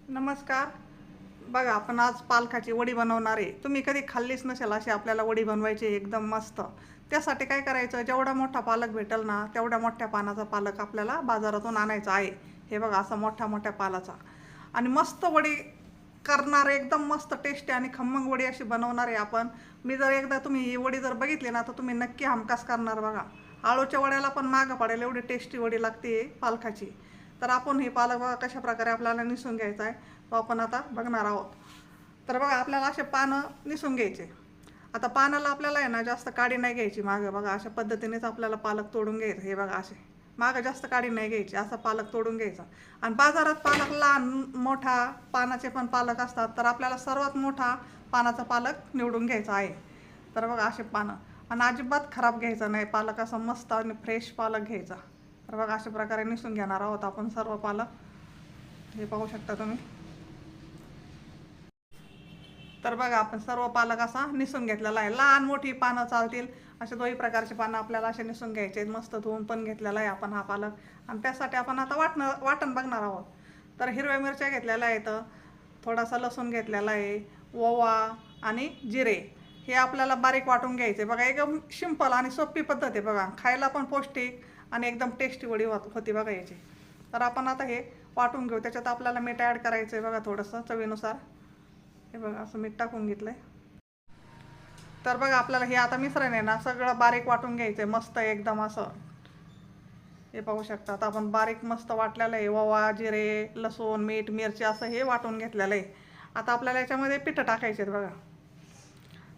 नमस्कार. बघा आपण आज पालकाची वडी बनवणार आहे. तुम्ही कधी खाल्लीच नसेल अशी आपल्याला वडी बनवायची आहे एकदम मस्त. त्यासाठी काय करायचं, जेवढा मोठा पालक भेटेल ना तेवढ्या मोठ्या पानाचा पालक आपल्याला बाजारातून आणायचा आहे. हे बघा असा मोठ्या मोठ्या पालाचा. आणि मस्त वडी करणार आहे, एकदम मस्त टेस्टी आणि खमंग वडी अशी बनवणार आहे आपण. मी जर एकदा तुम्ही ही वडी जर बघितली ना तर तुम्ही नक्की हमखास करणार बघा. आळूच्या वड्याला पण मागं पडेल एवढी टेस्टी वडी लागते पालकाची. तर आपण हे पालक बघा कशा प्रकारे आपल्याला निसून घ्यायचा आहे तो आपण आता बघणार आहोत. तर बघा आपल्याला असे पानं निसून घ्यायचे. आता पानाला आपल्याला आहे ना जास्त काडी नाही घ्यायची मागं बघा, अशा पद्धतीनेच आपल्याला पालक तोडून घ्यायचं. हे बघा असे मागं जास्त काडी नाही घ्यायची, असा पालक तोडून घ्यायचा. आणि बाजारात पालक लहान मोठा पानाचे पण पालक असतात, तर आपल्याला सर्वात मोठा पानाचा पालक निवडून घ्यायचा आहे. तर बघा असे पानं, आणि अजिबात खराब घ्यायचा नाही पालक, असा मस्त आणि फ्रेश पालक घ्यायचा. तर बघा अशा प्रकारे निसून घेणार आहोत आपण सर्व पालक. हे पाहू शकता तुम्ही. तर बघा आपण सर्व पालक असा निसून घेतलेला आहे. लहान मोठी पानं चालतील असे दोन्ही प्रकारचे पानं आपल्याला असे निसून घ्यायचे. मस्त धुवून पण घेतलेला आहे आपण हा पालक. आणि त्यासाठी आपण आता वाटण बघणार आहोत. तर हिरव्या मिरच्या घेतलेल्या आहेत, थोडासा लसूण घेतलेला आहे, ओवा आणि जिरे हे आपल्याला बारीक वाटून घ्यायचे. बघा एकदम सिंपल आणि सोपी पद्धत आहे बघा, खायला पण पौष्टिक आणि एकदम टेस्टी वडी होती बघा याची. तर आपण आता हे वाटून घेऊ. त्याच्यात आपल्याला मीठ ॲड करायचं आहे बघा थोडंसं चवीनुसार. हे बघा असं मीठ टाकून घेतलंय. तर बघा आपल्याला हे आता मिश्रण आहे ना सगळं बारीक वाटून घ्यायचंय मस्त एकदम असं. हे पाहू शकता आता आपण बारीक मस्त वाटलेलं आहे. ओवा, जिरे, लसूण, मीठ, मिरची असं हे वाटून घेतलेलं आहे. आता आपल्याला याच्यामध्ये पीठ टाकायचे आहेत बघा.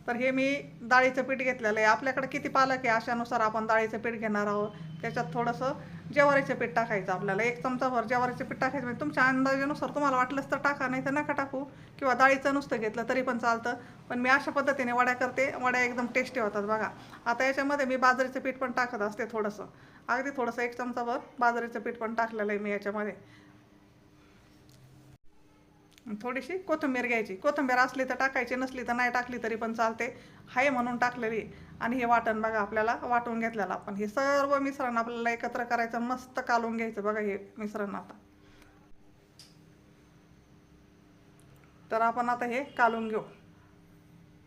तर हे मी डाळीचं पीठ घेतलेलं आहे. आपल्याकडे किती पालक आहे अशानुसार आपण डाळीचं पीठ घेणार आहोत. त्याच्यात थोडंसं ज्वारीचं पीठ टाकायचं आपल्याला, 1 चमचाभर ज्वारीचं पीठ टाकायचं. म्हणजे तुमच्या अंदाजानुसार तुम्हाला वाटलंच तर टाका, नाही तर नका टाकू. किंवा डाळीचं नुसतं घेतलं तरी पण चालतं. पण मी अशा पद्धतीने वड्या करते, वड्या एकदम टेस्टी होतात बघा. आता याच्यामध्ये मी बाजरीचं पीठ पण टाकत असते थोडंसं, अगदी थोडंसं 1 चमचाभर बाजरीचं पीठ पण टाकलेलं आहे मी याच्यामध्ये. थोडीशी कोथिंबीर घ्यायची. कोथिंबीर असली तर टाकायची, नसली तर नाही टाकली तरी पण चालते. हाय म्हणून टाकलेली. आणि हे वाटण बघा आपल्याला वाटून घेतलेलं आपण. हे सर्व मिश्रण आपल्याला एकत्र करायचं, मस्त कालवून घ्यायचं बघा हे मिश्रण आता. तर आपण आता हे कालवून घेऊ.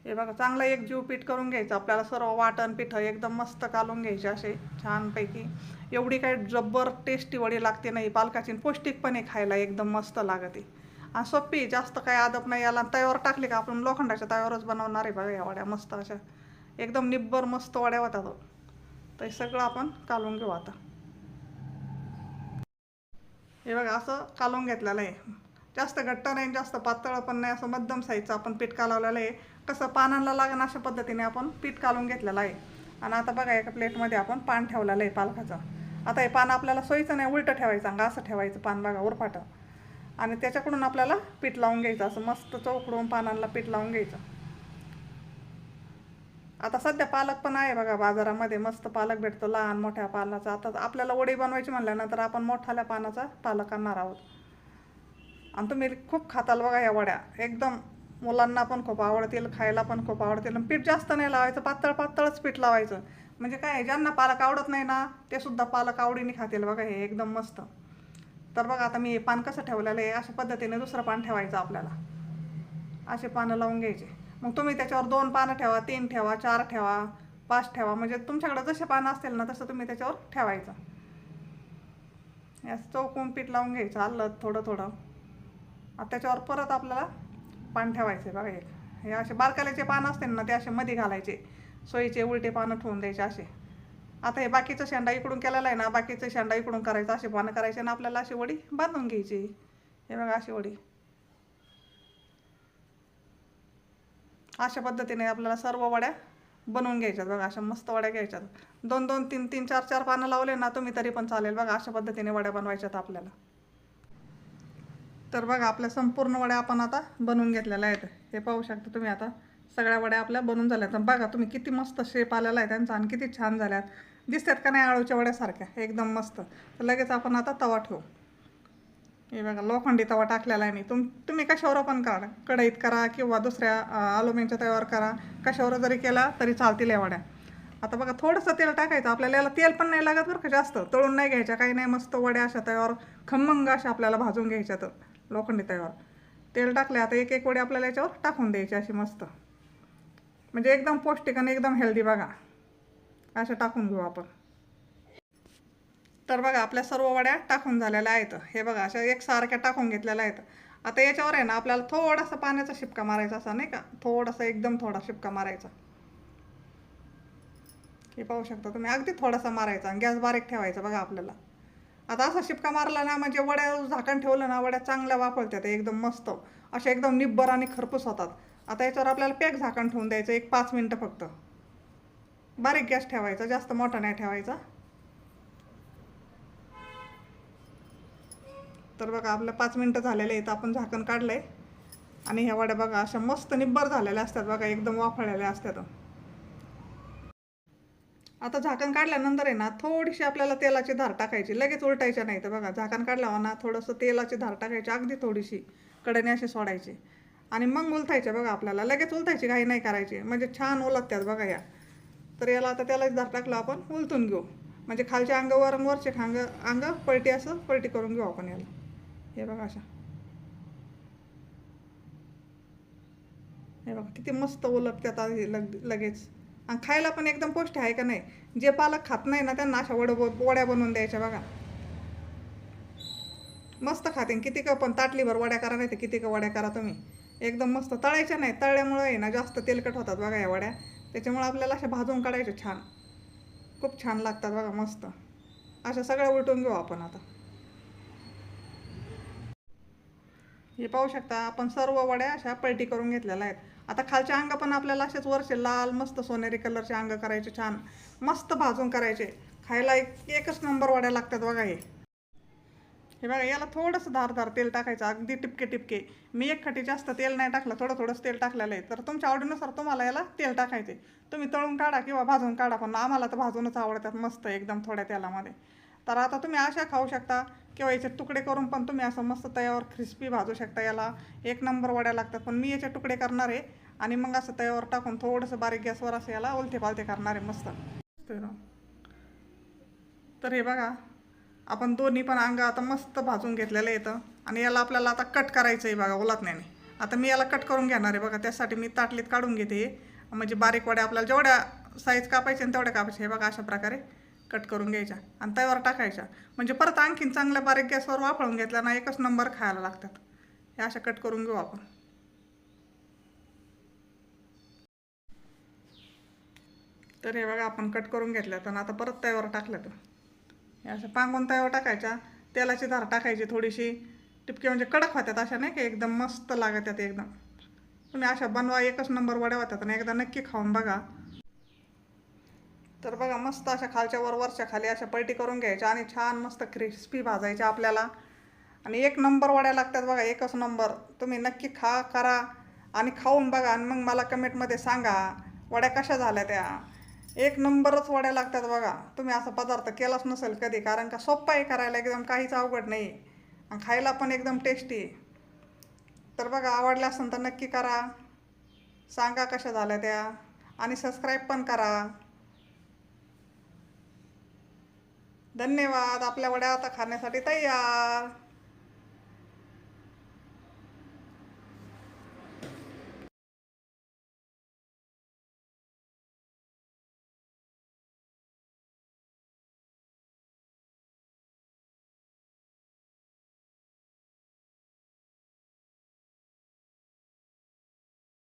हे बघा चांगलं एक जीव पीठ करून घ्यायचं आपल्याला. सर्व वाटण पिठं एकदम मस्त कालवून घ्यायचे असे छानपैकी. एवढी काही जब्बर टेस्टी वडी लागते नाही पालकाची, पौष्टिक पण आहे खायला, एकदम मस्त लागते. आणि सोपी, जास्त काही आदप नाही याला. तव्यावर टाकली का आपण लोखंडाच्या तव्यावरच बनवणार आहे बघा या वड्या मस्त अशा. एकदम निब्बर मस्त वड्या होतात. तर हे सगळं आपण कालवून घेऊ आता. हे बघा असं कालवून घेतलेलं आहे. जास्त घट्ट नाही जास्त पातळ पण नाही, असं मध्यम साईजचं आपण पीठ कालवलेलं आहे. कसं पानांना लागेल अशा पद्धतीने आपण पीठ कालवून घेतलेलं आहे. आणि आता बघा एका प्लेटमध्ये आपण पान ठेवलेलं आहे पालकाचं. आता हे पान आपल्याला सोयीचं नाही, उलटं ठेवायचं, असं ठेवायचं पान बघा उरफाटं. आणि त्याच्याकडून आपल्याला पीठ लावून घ्यायचं, असं मस्त चौकडून पानांना पीठ लावून घ्यायचं. आता सध्या पालक पण आहे बघा बाजारामध्ये, मस्त पालक भेटतो लहान मोठ्या पानाचा. आता आपल्याला वडी बनवायची म्हणल्यानंतर आपण मोठ्याल्या पानाचा पालक आणणार आहोत. आणि तुम्ही खूप खाताल बघा या वड्या, एकदम मुलांना पण खूप आवडतील, खायला पण खूप आवडतील. पीठ जास्त नाही लावायचं, पातळ पातळच पीठ लावायचं. म्हणजे काय, ज्यांना पालक आवडत नाही ना ते सुद्धा पालक आवडीने खातील बघा हे एकदम मस्त. तर बघा आता मी पान कसं ठेवलेलं आहे अशा पद्धतीने दुसरं पान ठेवायचं आपल्याला. असे पानं लावून घ्यायचे. मग तुम्ही त्याच्यावर 2 पानं ठेवा, 3 ठेवा, 4 ठेवा, 5 ठेवा, म्हणजे तुमच्याकडे जसे पानं असतील ना तसं तुम्ही त्याच्यावर ठेवायचं. याचं चौकोन पीठ लावून घ्यायचं आलं थोडं थोडं. आता त्याच्यावर परत आपल्याला पान ठेवायचे बघा एक. हे असे बारकाल्याचे पानं असतील ना ते असे मध्ये घालायचे, सोयीचे उलटे पानं ठेवून द्यायचे असे. आता हे बाकीचं शेंडा इकडून केलेला आहे ना, बाकीचं शेंडा इकडून करायचं, असे पानं करायचे आणि आपल्याला अशी वडी बांधून घ्यायची. हे बघा अशी वडी. अशा पद्धतीने आपल्याला सर्व वड्या बनवून घ्यायच्यात बघा. अशा मस्त वड्या घ्यायच्यात. 2-2, 3-3, 4-4 पानं लावले ना तुम्ही तरी पण चालेल बघा. अशा पद्धतीने वड्या बनवायच्यात आपल्याला. तर बघा आपल्या संपूर्ण वड्या आपण आता बनवून घेतलेल्या आहेत. हे पाहू शकता तुम्ही. आता सगळ्या वड्या आपल्या बनवून झाल्यात. बघा तुम्ही किती मस्त शेप आलेला आहे त्यांचा आणि किती छान झाल्यात. दिसतात का नाही आळूच्या वड्यासारख्या एकदम मस्त. तर लगेच आपण आता तवा ठेवू. हे बघा लोखंडी तवा टाकलेला आहे मी. तुम्ही कशावर पण करा, कढईत करा किंवा दुसऱ्या अल्युमिनियमच्या तव्यावर करा, कशावर जरी केला तरी चालतील या वड्या. आता बघा थोडंसं तेल टाकायचं आपल्याला. याला तेल पण नाही लागत बरं का, जास्त तळून नाही घ्यायच्या काही नाही. मस्त वड्या अशा तव्यावर खमंग अशा आपल्याला भाजून घ्यायच्या तर लोखंडी तव्यावर. तेल टाकले आता एक एक वडी आपल्याला याच्यावर टाकून द्यायची अशी मस्त, म्हणजे एकदम पौष्टिक आणि एकदम हेल्दी बघा. अशा टाकून घेऊ आपण. तर बघा आपल्या सर्व वड्या टाकून झालेल्या आहेत. हे बघा अशा एकसारख्या टाकून घेतलेल्या आहेत. आता याच्यावर आहे ना आपल्याला थोडासा पाण्याचा शिपका मारायचा असा नाही का, थोडासा एकदम थोडा शिपका मारायचा. हे पाहू शकता तुम्ही, अगदी थोडासा मारायचा आणि गॅस बारीक ठेवायचा बघा आपल्याला. आता असा शिपका मारला ना म्हणजे वड्या झाकण ठेवलं ना वड्या चांगल्या वाफळतात एकदम मस्त, अशा एकदम निब्बर आणि खरपूस होतात. आता याच्यावर आपल्याला पॅक झाकण ठेवून द्यायचं 1-5 मिनटं फक्त. बारीक गॅस ठेवायचा, जास्त मोठा नाही ठेवायचा. तर बघा आपलं 5 मिनटं झालेले आहेत, आपण झाकण काढलंय आणि ह्या वड्या बघा अशा मस्त निब्बर झालेल्या असतात बघा, एकदम वाफळलेल्या असतात. आता झाकण काढल्यानंतर आहे ना थोडीशी आपल्याला तेलाची धार टाकायची, लगेच उलटायच्या नाही. तर बघा झाकण काढल्यावर ना थोडंसं तेलाची धार टाकायची, अगदी थोडीशी कडेने अशी सोडायची आणि मग उलटायच्या बघा. आपल्याला लगेच उलटायची घाई नाही करायची, म्हणजे छान उलटतात बघा या. तर याला आता तेलाची धार टाकलं आपण उलटून घेऊ, म्हणजे खालचे अंग वर वरचे अंग पलटी असं पलटी करून घेऊ आपण याला. हे बघा अशा, हे बघा किती मस्त उलटतात लगेच. आणि खायला पण एकदम पौष्टिक आहे का नाही. जे पालक खात नाही ना त्यांना अशा वड्या बनवून द्यायच्या बघा, मस्त खाते. किती का पण ताटलीभर वड्या करा, नाही तर किती का वड्या करा तुम्ही, एकदम मस्त. तळायच्या नाही, तळल्यामुळे आहे ना जास्त तेलकट होतात बघा या वड्या, त्याच्यामुळे आपल्याला अशा भाजून काढायच्या छान, खूप छान लागतात बघा मस्त. अशा सगळ्या उलटून घेऊ आपण आता. हे पाहू शकता आपण सर्व वड्या अशा पलटी करून घेतलेल्या आहेत. आता खालचे अंग पण आपल्याला असेच वरचे लाल मस्त सोनेरी कलरचे अंग करायचे, छान मस्त भाजून करायचे. खायला एकच नंबर वड्या लागतात बघा. हे बघा याला थोडंसं धारदार तेल टाकायचं, अगदी टिपके टिपके. मी एक खटी जास्त तेल नाही टाकलं, थोडंच तेल टाकलेलं आहे. तर तुमच्या आवडीनुसार तुम्हाला याला तेल टाकायचे. तुम्ही तळून काढा किंवा भाजून काढा, पण आम्हाला तर भाजूनच आवडतात मस्त एकदम थोड्या तेलामध्ये. तर आता तुम्ही अशा खाऊ शकता किंवा याचे तुकडे करून पण तुम्ही असं मस्त तव्यावर क्रिस्पी भाजू शकता. याला एक नंबर वड्या लागतात. पण मी याचे तुकडे करणार आहे आणि मग असं तव्यावर टाकून थोडंसं बारीक गॅसवर असं याला उलटे पालटे करणार आहे मस्त. तर हे बघा आपण दोन्ही पण अंग आता मस्त भाजून घेतलेलं येतं आणि याला आपल्याला आता कट करायचं आहे बघा उलटण्याने. आता मी याला कट करून घेणार आहे बघा, त्यासाठी मी ताटलीत काढून घेते. म्हणजे बारीक वड्या आपल्याला जेवढ्या साईज कापायच्या आणि तेवढ्या कापायच्या. हे बघा अशा प्रकारे कट करून घ्यायच्या आणि तव्यावर टाकायच्या, म्हणजे परत आणखीन चांगल्या बारीक गॅसवर वाफळून घेतल्या ना एकच नंबर खायला लागतात. हे अशा कट करून घेऊ आपण. तर हे बघा आपण कट करून घेतल्यात आणि आता परत तव्यावर टाकलं. तर हे असं पांगून तव्यावर टाकायच्या, तेलाची धार टाकायची थोडीशी, टिपके म्हणजे कडक होत्यात अशा नाही का, एकदम मस्त लागतात एकदम. तुम्ही अशा बनवा, एकच नंबर वड्या होत्यात आणि एकदा नक्की खाऊन बघा. तर बघा मस्त अशा खालच्या वरच्या खाली अशा पलटी करून घ्यायच्या आणि छान मस्त क्रिस्पी भाजायच्या आपल्याला आणि एक नंबर वड्या लागतात बघा, एकच नंबर. तुम्ही नक्की करा आणि खाऊन बघा आणि मग मला कमेंटमध्ये सांगा वड्या कशा झाल्या त्या. एक नंबरच वड्या लागतात बघा. तुम्ही असा पदार्थ केलाच नसेल कधी, कारण का सोप्पा आहे करायला, एकदम काहीच अवघड नाही आणि खायला पण एकदम टेस्टी. तर बघा आवडल्या असेल तर नक्की करा, सांगा कशा झाल्या त्या आणि सबस्क्राईब पण करा. धन्यवाद. आपल्या वड्या आता खाण्यासाठी तयार.